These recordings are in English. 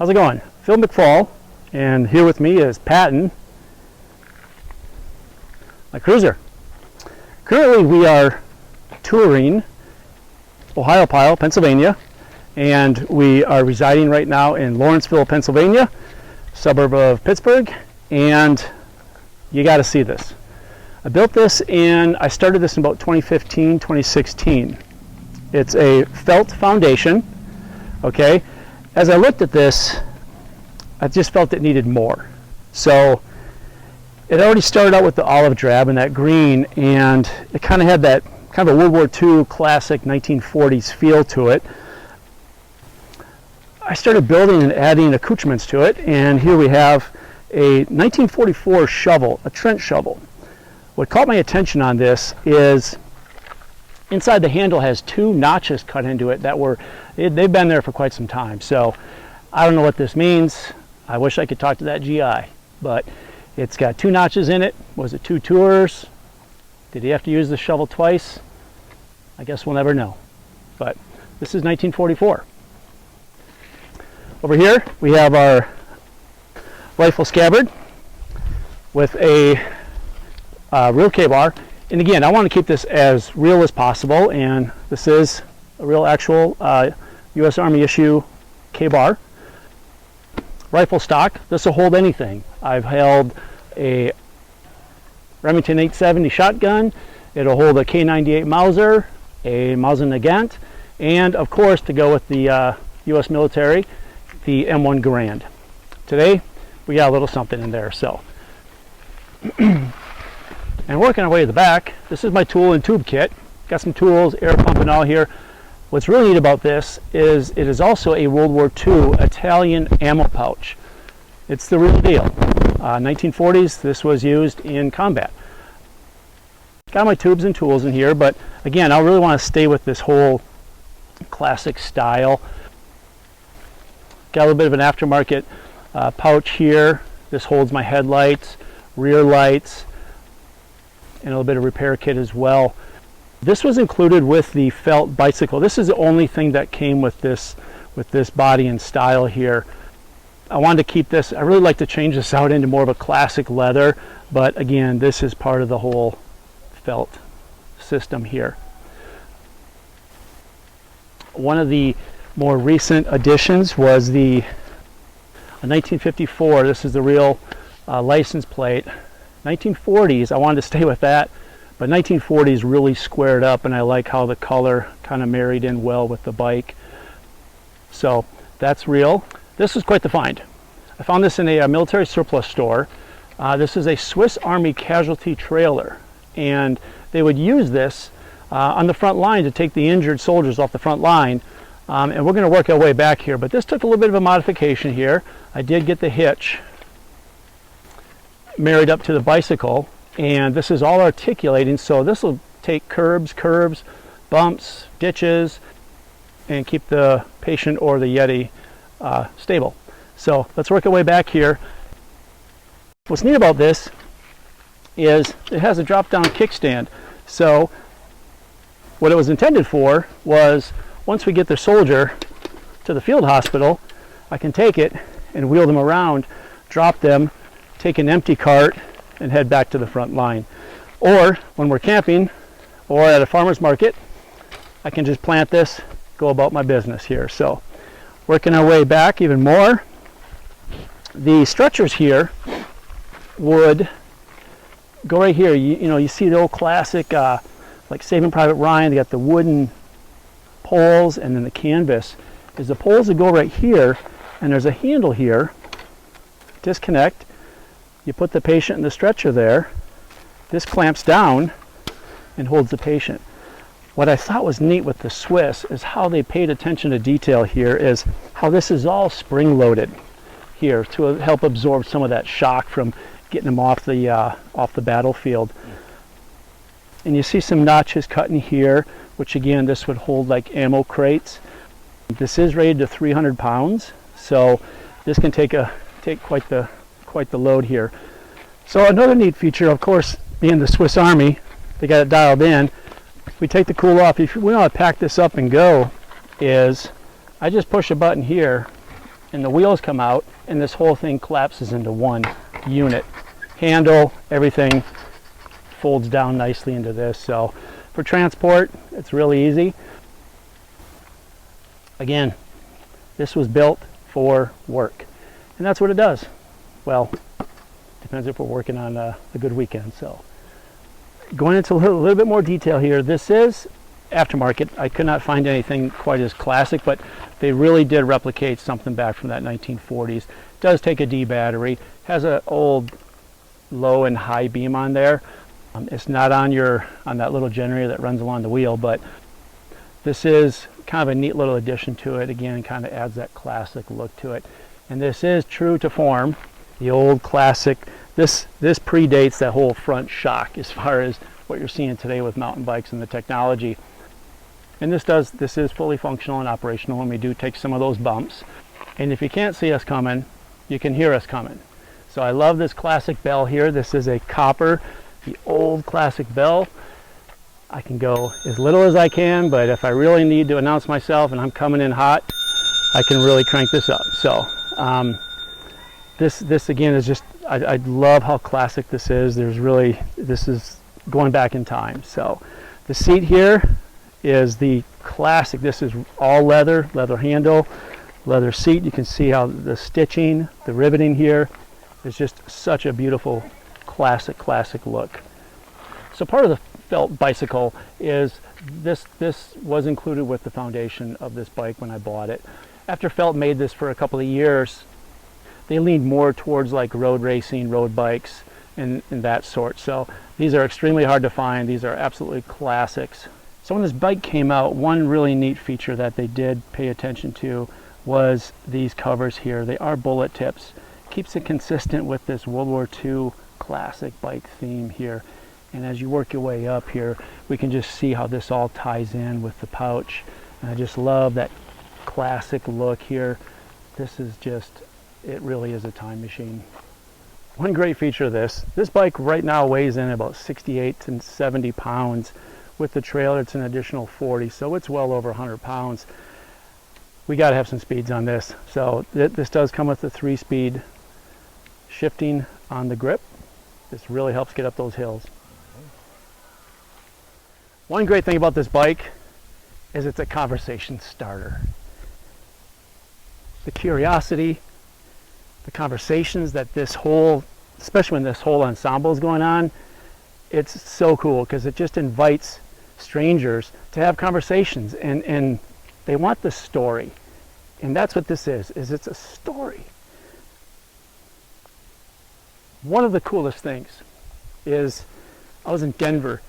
How's it going? Phil McFall, and here with me is Patton, my cruiser. Currently we are touring Ohiopyle, Pennsylvania, and we are residing right now in Lawrenceville, Pennsylvania, suburb of Pittsburgh, and you got to see this. I built this I started this in about 2015, 2016. It's a felt foundation, okay? As I looked at this, I just felt it needed more. So it already started out with the olive drab and that green, and it kind of had that kind of a World War II classic 1940s feel to it. I started building and adding accoutrements to it, and here we have a 1944 shovel, a trench shovel. What caught my attention on this is inside the handle has two notches cut into it that they've been there for quite some time. So I don't know what this means. I wish I could talk to that GI, but it's got two notches in it. Was it two tours? Did he have to use the shovel twice? I guess we'll never know. But this is 1944. Over here we have our rifle scabbard with a real K-bar. And again, I want to keep this as real as possible, and this is a real actual U.S. Army issue K-bar. Rifle stock, this will hold anything. I've held a Remington 870 shotgun, it'll hold a K98 Mauser, a Mauser Nagant, and of course, to go with the U.S. military, the M1 Garand. Today, we got a little something in there, so. And working our way to the back, this is my tool and tube kit. Got some tools, air pump and all here. What's really neat about this is it is also a World War II Italian ammo pouch. It's the real deal. 1940s, this was used in combat. Got my tubes and tools in here, but again, I really want to stay with this whole classic style. Got a little bit of an aftermarket pouch here. This holds my headlights, rear lights, and a little bit of repair kit as well. This was included with the felt bicycle. This is the only thing that came with this body and style here. I wanted to keep this. I really like to change this out into more of a classic leather, but again, this is part of the whole felt system here. One of the more recent additions was the 1954. This is the real license plate. 1940s, I wanted to stay with that, but 1940s really squared up, and I like how the color kind of married in well with the bike. So that's real. This is quite the find. I found this in a military surplus store. This is a Swiss Army Casualty trailer, and they would use this on the front line to take the injured soldiers off the front line. And we're going to work our way back here, but this took a little bit of a modification here. I did get the hitch married up to the bicycle, and this is all articulating, so this will take curbs, bumps, ditches, and keep the patient or the Yeti stable. So let's work our way back here. What's neat about this is it has a drop-down kickstand. So what it was intended for was, once we get the soldier to the field hospital, I can take it and wheel them around, drop them, take an empty cart, and head back to the front line. Or when we're camping or at a farmer's market, I can just plant this, go about my business here. So working our way back even more, the stretchers here would go right here. You know, you see the old classic like Saving Private Ryan. They got the wooden poles, and then the canvas is the poles that go right here, and there's a handle here. Disconnect. You put the patient in the stretcher there. This clamps down and holds the patient. What I thought was neat with the Swiss is how they paid attention to detail here, is how this is all spring loaded here to help absorb some of that shock from getting them off the battlefield. And you see some notches cut in here, which again, this would hold like ammo crates. This is rated to 300 pounds, so this can take quite the load here. So another neat feature, of course, being the Swiss Army, they got it dialed in. If we take the cool off, if we want to pack this up and go, is I just push a button here and the wheels come out, and this whole thing collapses into one unit. Handle, everything folds down nicely into this. So for transport, it's really easy. Again, this was built for work, and that's what it does. Well, depends if we're working on a good weekend. So going into a little bit more detail here, this is aftermarket. I could not find anything quite as classic, but they really did replicate something back from that 1940s. It does take a D battery, has an old low and high beam on there. It's not on that little generator that runs along the wheel, but this is kind of a neat little addition to it. Again, kind of adds that classic look to it. And this is true to form, the old classic. This predates that whole front shock as far as what you're seeing today with mountain bikes and the technology. And this is fully functional and operational, and we do take some of those bumps. And if you can't see us coming, you can hear us coming. So I love this classic bell here. This is a copper, the old classic bell. I can go as little as I can, but if I really need to announce myself and I'm coming in hot, I can really crank this up. So this again is just, I love how classic this is. This is going back in time. So the seat here is the classic. This is all leather handle, leather seat. You can see how the stitching, the riveting here is just such a beautiful classic look. So part of the felt bicycle is this was included with the foundation of this bike when I bought it. After Felt made this for a couple of years, they leaned more towards like road racing, road bikes, and that sort. So these are extremely hard to find. These are absolutely classics. So when this bike came out, one really neat feature that they did pay attention to was these covers here. They are bullet tips. Keeps it consistent with this World War II classic bike theme here. And as you work your way up here, we can just see how this all ties in with the pouch. And I just love that classic look here. This is just, it really is a time machine. One great feature of this bike right now weighs in about 68 to 70 pounds. With the trailer, it's an additional 40, so it's well over 100 pounds. We got to have some speeds on this. So this does come with a 3-speed shifting on the grip. This really helps get up those hills. One great thing about this bike is it's a conversation starter. The curiosity, the conversations that this whole, especially when this whole ensemble is going on, it's so cool because it just invites strangers to have conversations, and they want the story. And that's what this is it's a story. One of the coolest things is I was in Denver.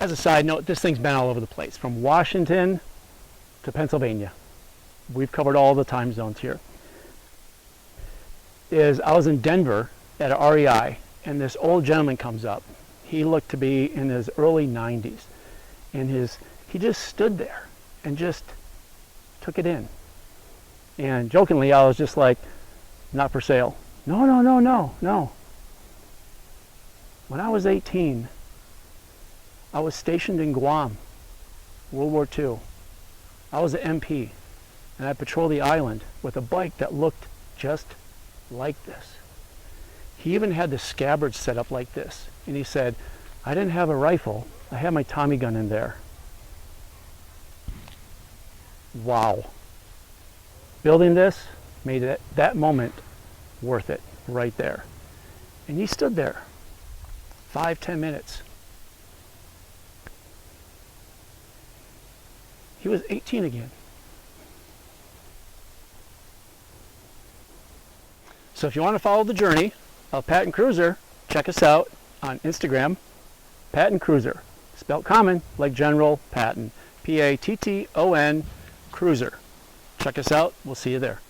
As a side note, this thing's been all over the place, from Washington to Pennsylvania. We've covered all the time zones here. I was in Denver at an REI, and this old gentleman comes up. He looked to be in his early 90s, and he just stood there and just took it in. And jokingly, I was just like, not for sale. No. When I was 18, I was stationed in Guam, World War II. I was an MP, and I patrolled the island with a bike that looked just like this. He even had the Scabbard set up like this, and he said, I didn't have a rifle, I had my Tommy gun in there. Wow. Building this made that moment worth it right there. And he stood there 5-10 minutes. He was 18 again. So if you want to follow the journey of Patton Cruiser, check us out on Instagram, Patton Cruiser, spelled common like General Patton, Patton Cruiser. Check us out. We'll see you there.